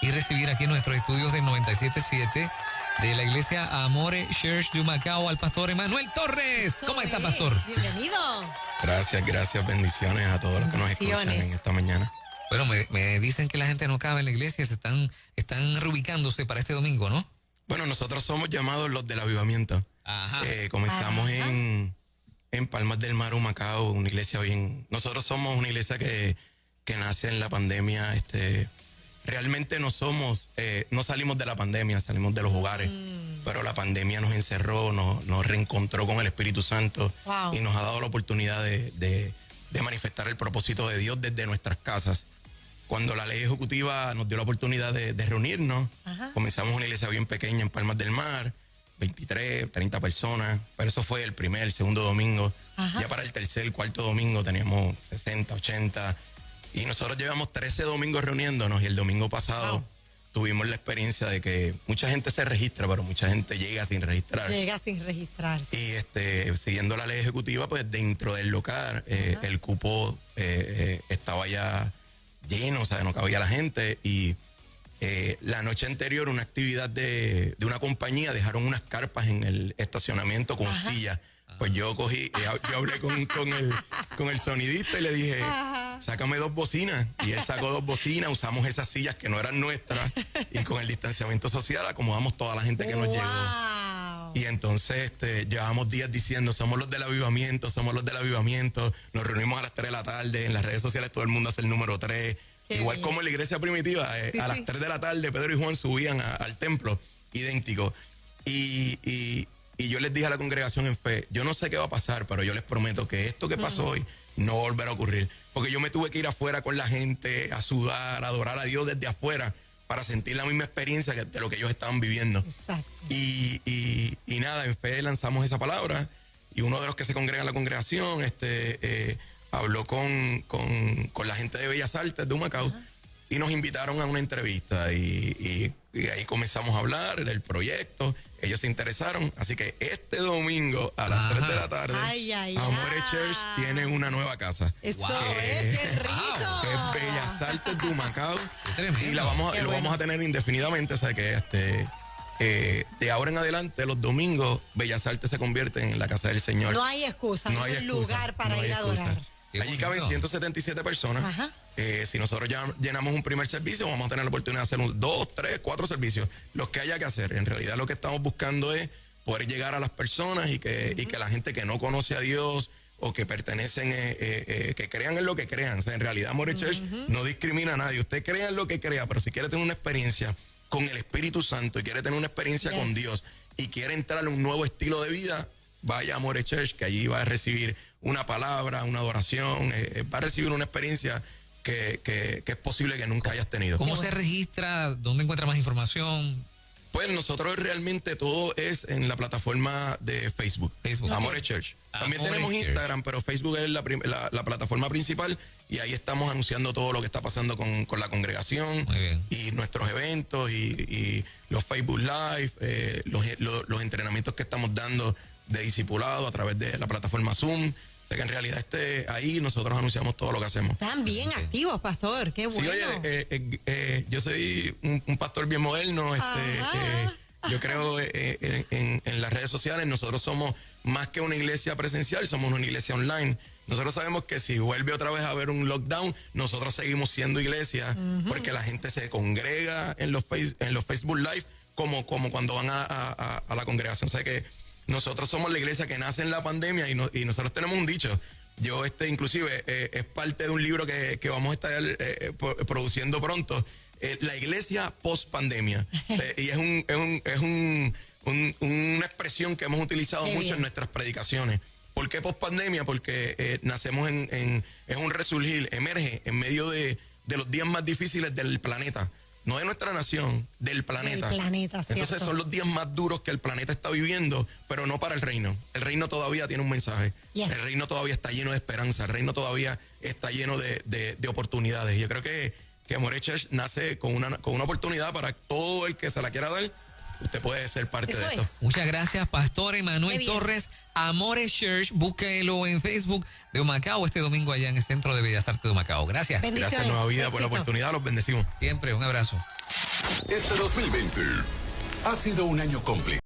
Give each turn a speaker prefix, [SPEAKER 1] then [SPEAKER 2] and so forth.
[SPEAKER 1] y recibir aquí en nuestros estudios de 97.7 de la iglesia Amore Church de Humacao al pastor Emanuel Torres. ¿Cómo está, pastor?
[SPEAKER 2] Bienvenido.
[SPEAKER 3] Gracias, bendiciones a todos los que nos escuchan en esta mañana.
[SPEAKER 1] Bueno, me dicen que la gente no cabe en la iglesia, están reubicándose para este domingo, ¿no?
[SPEAKER 3] Bueno, nosotros somos llamados los del avivamiento.
[SPEAKER 1] Ajá.
[SPEAKER 3] Comenzamos en Palmas del Mar, Humacao, una iglesia bien... Nosotros somos una iglesia que nace en la pandemia. Realmente no salimos de la pandemia, salimos de los hogares, pero la pandemia nos encerró, nos reencontró con el Espíritu Santo.
[SPEAKER 2] Wow.
[SPEAKER 3] Y nos ha dado la oportunidad de manifestar el propósito de Dios desde nuestras casas. Cuando la ley ejecutiva nos dio la oportunidad de reunirnos, comenzamos una iglesia bien pequeña en Palmas del Mar, 23, 30 personas, pero eso fue el segundo domingo. Ya para el cuarto domingo teníamos 60, 80, y nosotros llevamos 13 domingos reuniéndonos, y el domingo pasado tuvimos la experiencia de que mucha gente se registra, pero mucha gente llega sin registrar.
[SPEAKER 2] Llega sin registrarse.
[SPEAKER 3] Y siguiendo la ley ejecutiva, pues dentro del local, el cupo estaba ya lleno, o sea, no cabía la gente, y la noche anterior una actividad de una compañía dejaron unas carpas en el estacionamiento con sillas. Pues yo yo hablé con el sonidista y le dije, sácame 2 bocinas. Y él sacó 2 bocinas, usamos esas sillas que no eran nuestras, y con el distanciamiento social acomodamos toda la gente que nos llegó. Y entonces llevamos días diciendo, somos los del avivamiento, nos reunimos a las 3 de la tarde, en las redes sociales todo el mundo hace el número 3. Igual como en la iglesia primitiva, a las 3 de la tarde Pedro y Juan subían al templo, idéntico. Y yo les dije a la congregación en fe, yo no sé qué va a pasar, pero yo les prometo que esto que pasó hoy no volverá a ocurrir. Porque yo me tuve que ir afuera con la gente, a sudar, a adorar a Dios desde afuera, para sentir la misma experiencia de lo que ellos estaban viviendo.
[SPEAKER 2] Exacto.
[SPEAKER 3] Y nada, en fe lanzamos esa palabra, y uno de los que se congrega en la congregación habló con la gente de Bellas Artes de Humacao, y nos invitaron a una entrevista, y ahí comenzamos a hablar del proyecto. Ellos se interesaron, así que este domingo a las 3 de la tarde, Amore Church tiene una nueva casa.
[SPEAKER 2] Eso es, qué rico.
[SPEAKER 3] Que es Bellas Artes de Humacao, y lo vamos a tener indefinidamente, o sea que de ahora en adelante, los domingos, Bellas Artes se convierte en la casa del Señor.
[SPEAKER 2] No hay excusa, no hay lugar para ir a adorar.
[SPEAKER 3] Allí caben 177 personas. Si nosotros ya llenamos un primer servicio, vamos a tener la oportunidad de hacer 2, 3, 4 servicios, los que haya que hacer. En realidad lo que estamos buscando es poder llegar a las personas y que la gente que no conoce a Dios o que pertenecen, que crean en lo que crean. O sea, en realidad Amore Church no discrimina a nadie. Usted crea en lo que crea, pero si quiere tener una experiencia con el Espíritu Santo y quiere tener una experiencia con Dios y quiere entrar en un nuevo estilo de vida, vaya a Amore Church, que allí va a recibir una palabra, una adoración, va a recibir una experiencia que es posible que nunca hayas tenido.
[SPEAKER 1] ¿Cómo se registra? ¿Dónde encuentra más información?
[SPEAKER 3] Pues nosotros realmente todo es en la plataforma de Facebook. Amore Church. También tenemos Instagram, pero Facebook es la plataforma principal, y ahí estamos anunciando todo lo que está pasando con la congregación y nuestros eventos y los Facebook Live, los entrenamientos que estamos dando de discipulado a través de la plataforma Zoom. Que en realidad ahí nosotros anunciamos todo lo que hacemos.
[SPEAKER 2] Están bien activos, pastor, qué bueno.
[SPEAKER 3] Sí, oye, yo soy un pastor bien moderno, yo creo en las redes sociales. Nosotros somos más que una iglesia presencial, somos una iglesia online. Nosotros sabemos que si vuelve otra vez a haber un lockdown, nosotros seguimos siendo iglesia, porque la gente se congrega en los Facebook Live como cuando van a la congregación. O sea que nosotros somos la iglesia que nace en la pandemia, y nosotros tenemos un dicho. Yo inclusive es parte de un libro que vamos a estar produciendo pronto, la iglesia post pandemia. Y es una expresión que hemos utilizado mucho en nuestras predicaciones. ¿Por qué post pandemia? Porque nacemos en un resurgir, emerge en medio de los días más difíciles del planeta. No de nuestra nación, del planeta. Entonces son los días más duros que el planeta está viviendo, pero no para el reino. El reino todavía tiene un mensaje. El reino todavía está lleno de esperanza. El reino todavía está lleno de oportunidades. Yo creo que Amore Church nace con una oportunidad para todo el que se la quiera dar, usted puede ser parte de esto.
[SPEAKER 1] Muchas gracias, Pastor Emanuel Torres, Amores Church. Búsquelo en Facebook de Humacao este domingo allá en el Centro de Bellas Artes de Humacao. Gracias.
[SPEAKER 3] Gracias, Nueva Vida, por la oportunidad. Los bendecimos.
[SPEAKER 1] Siempre, un abrazo.
[SPEAKER 4] Este 2020 ha sido un año complicado.